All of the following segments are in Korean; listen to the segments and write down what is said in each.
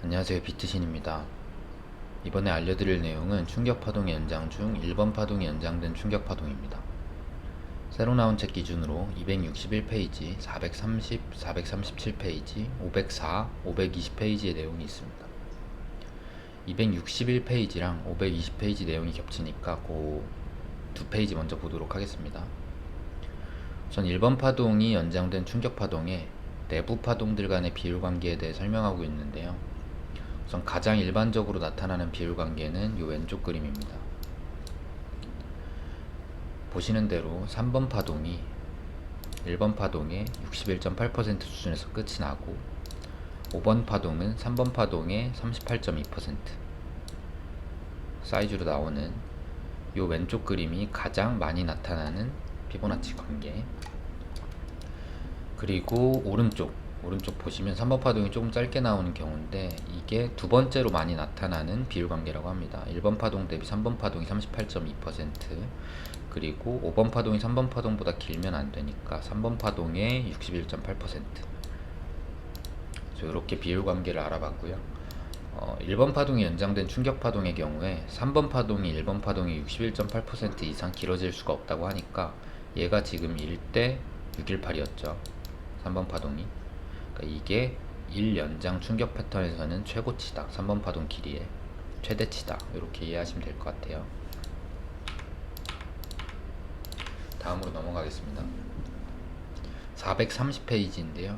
안녕하세요, 비트신입니다. 이번에 알려드릴 내용은 충격파동의 연장 중 1번 파동이 연장된 충격파동입니다. 새로 나온 책 기준으로 261페이지, 430, 437페이지, 504, 520페이지의 내용이 있습니다. 261페이지랑 520페이지 내용이 겹치니까 그 두 페이지 먼저 보도록 하겠습니다. 우선 1번 파동이 연장된 충격파동의 내부 파동들 간의 비율관계에 대해 설명하고 있는데요. 우선 가장 일반적으로 나타나는 비율관계는 이 왼쪽 그림입니다. 보시는 대로 3번 파동이 1번 파동의 61.8% 수준에서 끝이 나고 5번 파동은 3번 파동의 38.2% 사이즈로 나오는 이 왼쪽 그림이 가장 많이 나타나는 피보나치 관계. 그리고 오른쪽 보시면 3번 파동이 조금 짧게 나오는 경우인데 이게 두 번째로 많이 나타나는 비율관계라고 합니다. 1번 파동 대비 3번 파동이 38.2%, 그리고 5번 파동이 3번 파동보다 길면 안 되니까 3번 파동의 61.8%. 이렇게 비율관계를 알아봤고요. 1번 파동이 연장된 충격파동의 경우에 3번 파동이 1번 파동이 61.8% 이상 길어질 수가 없다고 하니까 얘가 지금 1대 618이었죠. 3번 파동이. 그러니까 이게 1연장 충격 패턴에서는 최고치다. 3번 파동 길이의 최대치다. 이렇게 이해하시면 될 것 같아요. 다음으로 넘어가겠습니다. 430페이지인데요.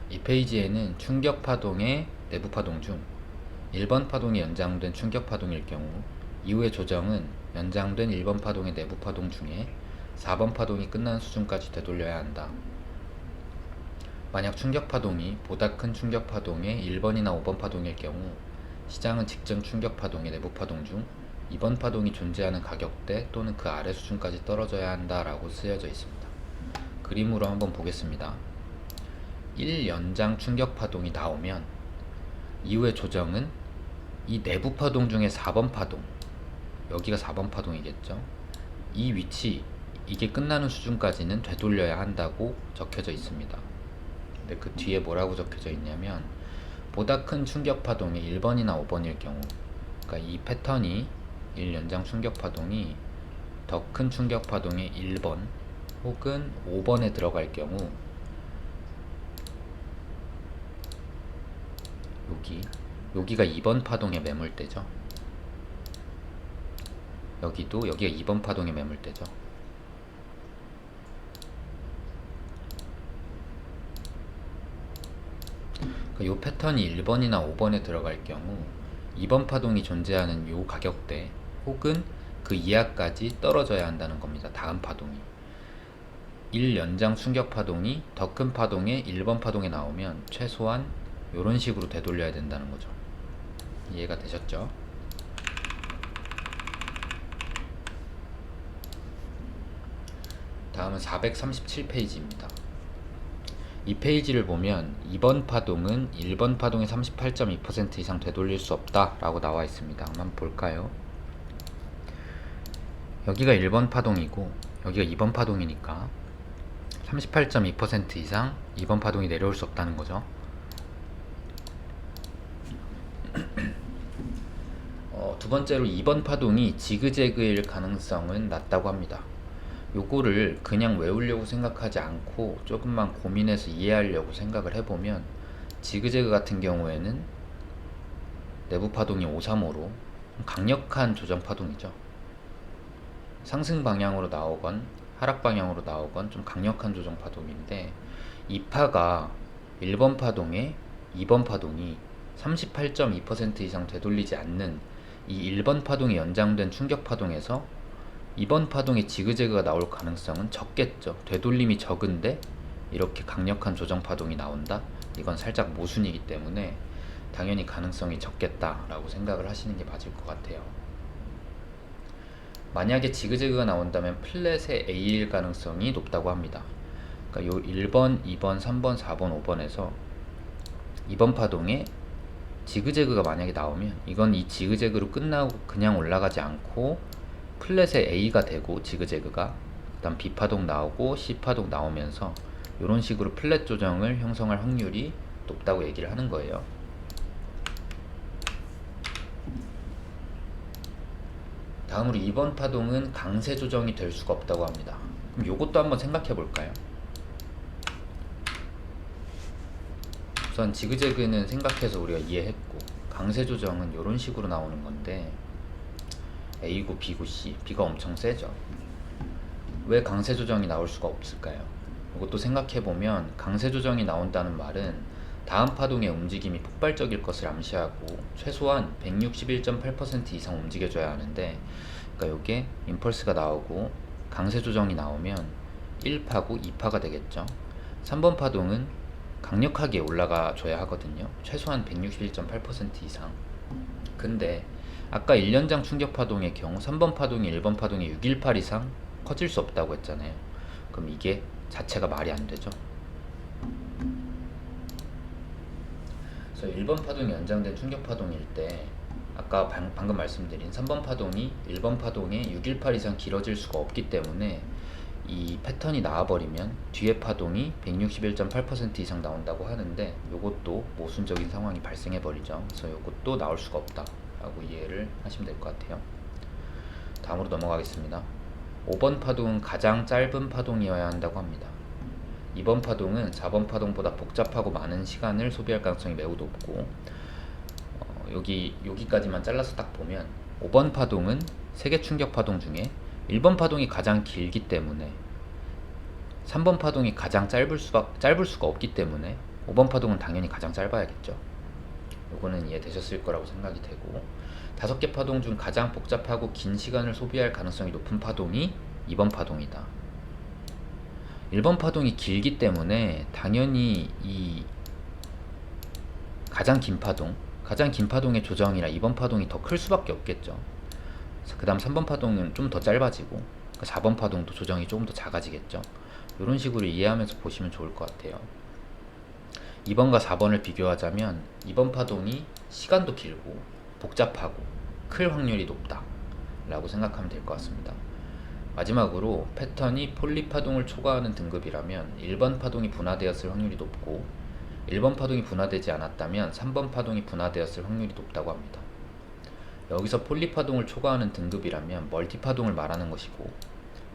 이 페이지에는 충격 파동의 내부 파동 중 1번 파동이 연장된 충격 파동일 경우 이후의 조정은 연장된 1번 파동의 내부 파동 중에 4번 파동이 끝나는 수준까지 되돌려야 한다. 만약 충격파동이 보다 큰 충격파동의 1번이나 5번 파동일 경우 시장은 직전 충격파동의 내부 파동 중 2번 파동이 존재하는 가격대 또는 그 아래 수준까지 떨어져야 한다라고 쓰여져 있습니다. 그림으로 한번 보겠습니다. 1연장 충격파동이 나오면 이후의 조정은 이 내부 파동 중에 4번 파동, 여기가 4번 파동이겠죠. 이 위치, 이게 끝나는 수준까지는 되돌려야 한다고 적혀져 있습니다. 근데 그 뒤에 뭐라고 적혀져 있냐면 보다 큰 충격파동이 1번이나 5번일 경우, 그러니까 이 패턴이 1연장 충격파동이 더 큰 충격파동의 1번 혹은 5번에 들어갈 경우 여기가 2번 파동의 매물대죠. 여기가 2번 파동의 매물대죠. 이 패턴이 1번이나 5번에 들어갈 경우 2번 파동이 존재하는 이 가격대 혹은 그 이하까지 떨어져야 한다는 겁니다. 다음 파동이 1연장 충격 파동이 더 큰 파동의 1번 파동에 나오면 최소한 이런 식으로 되돌려야 된다는 거죠. 이해가 되셨죠? 다음은 437페이지입니다. 이 페이지를 보면 2번 파동은 1번 파동의 38.2% 이상 되돌릴 수 없다 라고 나와 있습니다. 한번 볼까요? 여기가 1번 파동이고 여기가 2번 파동이니까 38.2% 이상 2번 파동이 내려올 수 없다는 거죠. 두 번째로 2번 파동이 지그재그일 가능성은 낮다고 합니다. 요거를 그냥 외우려고 생각하지 않고 조금만 고민해서 이해하려고 생각을 해보면 지그재그 같은 경우에는 내부 파동이 535로 강력한 조정 파동이죠. 상승 방향으로 나오건 하락 방향으로 나오건 좀 강력한 조정 파동인데 이 파가 1번 파동에 2번 파동이 38.2% 이상 되돌리지 않는 이 1번 파동이 연장된 충격 파동에서 2번 파동의 지그재그가 나올 가능성은 적겠죠. 되돌림이 적은데 이렇게 강력한 조정 파동이 나온다? 이건 살짝 모순이기 때문에 당연히 가능성이 적겠다라고 생각을 하시는 게 맞을 것 같아요. 만약에 지그재그가 나온다면 플랫의 A일 가능성이 높다고 합니다. 그러니까 요 1번, 2번, 3번, 4번, 5번에서 2번 파동에 지그재그가 만약에 나오면 이건 이 지그재그로 끝나고 그냥 올라가지 않고 플랫의 A가 되고 지그재그가 그 다음 B파동 나오고 C파동 나오면서 이런 식으로 플랫 조정을 형성할 확률이 높다고 얘기를 하는 거예요. 다음으로 2번 파동은 강세 조정이 될 수가 없다고 합니다. 그럼 요것도 한번 생각해 볼까요? 우선 지그재그는 생각해서 우리가 이해했고, 강세 조정은 이런 식으로 나오는 건데 A구, B구, C, B가 엄청 세죠. 왜 강세 조정이 나올 수가 없을까요? 이것도 생각해보면 강세 조정이 나온다는 말은 다음 파동의 움직임이 폭발적일 것을 암시하고 최소한 161.8% 이상 움직여줘야 하는데, 그러니까 이게 임펄스가 나오고 강세 조정이 나오면 1파고 2파가 되겠죠. 3번 파동은 강력하게 올라가 줘야 하거든요. 최소한 161.8% 이상. 근데 아까 1년장 충격 파동의 경우 3번 파동이 1번 파동의 618 이상 커질 수 없다고 했잖아요. 그럼 이게 자체가 말이 안 되죠. 그래서 1번 파동이 연장된 충격 파동일 때 아까 방금 말씀드린 3번 파동이 1번 파동의 618 이상 길어질 수가 없기 때문에 이 패턴이 나와버리면 뒤에 파동이 161.8% 이상 나온다고 하는데, 요것도 모순적인 상황이 발생해버리죠. 그래서 요것도 나올 수가 없다 라고 이해를 하시면 될 것 같아요. 다음으로 넘어가겠습니다. 5번 파동은 가장 짧은 파동이어야 한다고 합니다. 2번 파동은 4번 파동보다 복잡하고 많은 시간을 소비할 가능성이 매우 높고, 여기까지만 잘라서 딱 보면 5번 파동은 세계 충격 파동 중에 1번 파동이 가장 길기 때문에 3번 파동이 가장 짧을 수가 없기 때문에 5번 파동은 당연히 가장 짧아야겠죠. 요거는 이해되셨을 거라고 생각이 되고, 5개 파동 중 가장 복잡하고 긴 시간을 소비할 가능성이 높은 파동이 2번 파동이다. 1번 파동이 길기 때문에 당연히 이 가장 긴 파동의 조정이라 2번 파동이 더 클 수밖에 없겠죠. 그 다음 3번 파동은 좀 더 짧아지고 4번 파동도 조정이 조금 더 작아지겠죠. 이런 식으로 이해하면서 보시면 좋을 것 같아요. 2번과 4번을 비교하자면 2번 파동이 시간도 길고 복잡하고 클 확률이 높다 라고 생각하면 될 것 같습니다. 마지막으로 패턴이 폴리 파동을 초과하는 등급이라면 1번 파동이 분화되었을 확률이 높고 1번 파동이 분화되지 않았다면 3번 파동이 분화되었을 확률이 높다고 합니다. 여기서 폴리 파동을 초과하는 등급이라면 멀티 파동을 말하는 것이고,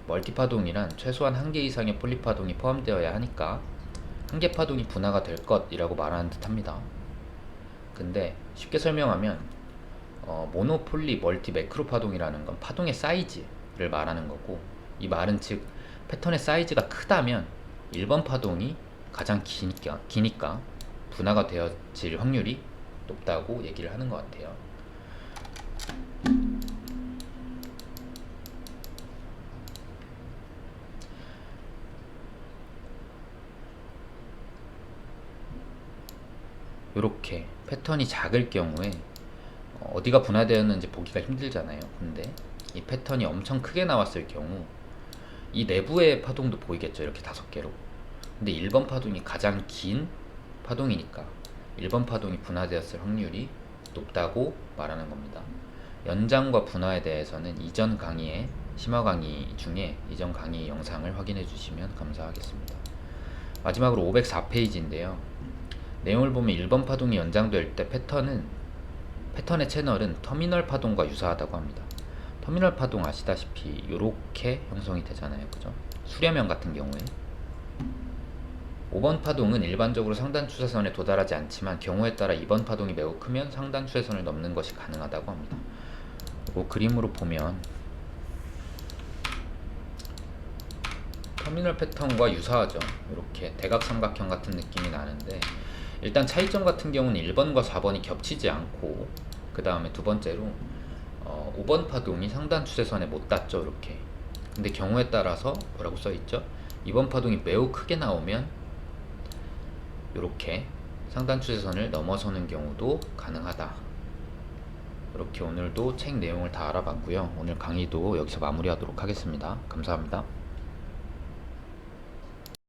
멀티 파동이란 최소한 1개 이상의 폴리 파동이 포함되어야 하니까 1개 파동이 분화가 될 것이라고 말하는 듯 합니다. 근데 쉽게 설명하면 모노, 폴리, 멀티, 매크로 파동이라는 건 파동의 사이즈를 말하는 거고, 이 말은 즉 패턴의 사이즈가 크다면 1번 파동이 가장 기니까 분화가 되어질 확률이 높다고 얘기를 하는 것 같아요. 이렇게 패턴이 작을 경우에 어디가 분화되었는지 보기가 힘들잖아요. 근데 이 패턴이 엄청 크게 나왔을 경우 이 내부의 파동도 보이겠죠. 이렇게 5개로. 근데 1번 파동이 가장 긴 파동이니까 1번 파동이 분화되었을 확률이 높다고 말하는 겁니다. 연장과 분화에 대해서는 이전 강의 중에 이전 강의 영상을 확인해 주시면 감사하겠습니다. 마지막으로 504페이지인데요. 내용을 보면 1번 파동이 연장될 때 패턴의 채널은 터미널 파동과 유사하다고 합니다. 터미널 파동 아시다시피 이렇게 형성이 되잖아요. 그죠? 수렴형 같은 경우에 5번 파동은 일반적으로 상단 추세선에 도달하지 않지만 경우에 따라 2번 파동이 매우 크면 상단 추세선을 넘는 것이 가능하다고 합니다. 그림으로 보면 터미널 패턴과 유사하죠. 이렇게 대각삼각형 같은 느낌이 나는데, 일단 차이점 같은 경우는 1번과 4번이 겹치지 않고, 그 다음에 두 번째로 5번 파동이 상단 추세선에 못 닿죠. 이렇게. 근데 경우에 따라서 뭐라고 써있죠? 2번 파동이 매우 크게 나오면 이렇게 상단 추세선을 넘어서는 경우도 가능하다. 이렇게 오늘도 책 내용을 다 알아봤고요. 오늘 강의도 여기서 마무리하도록 하겠습니다. 감사합니다.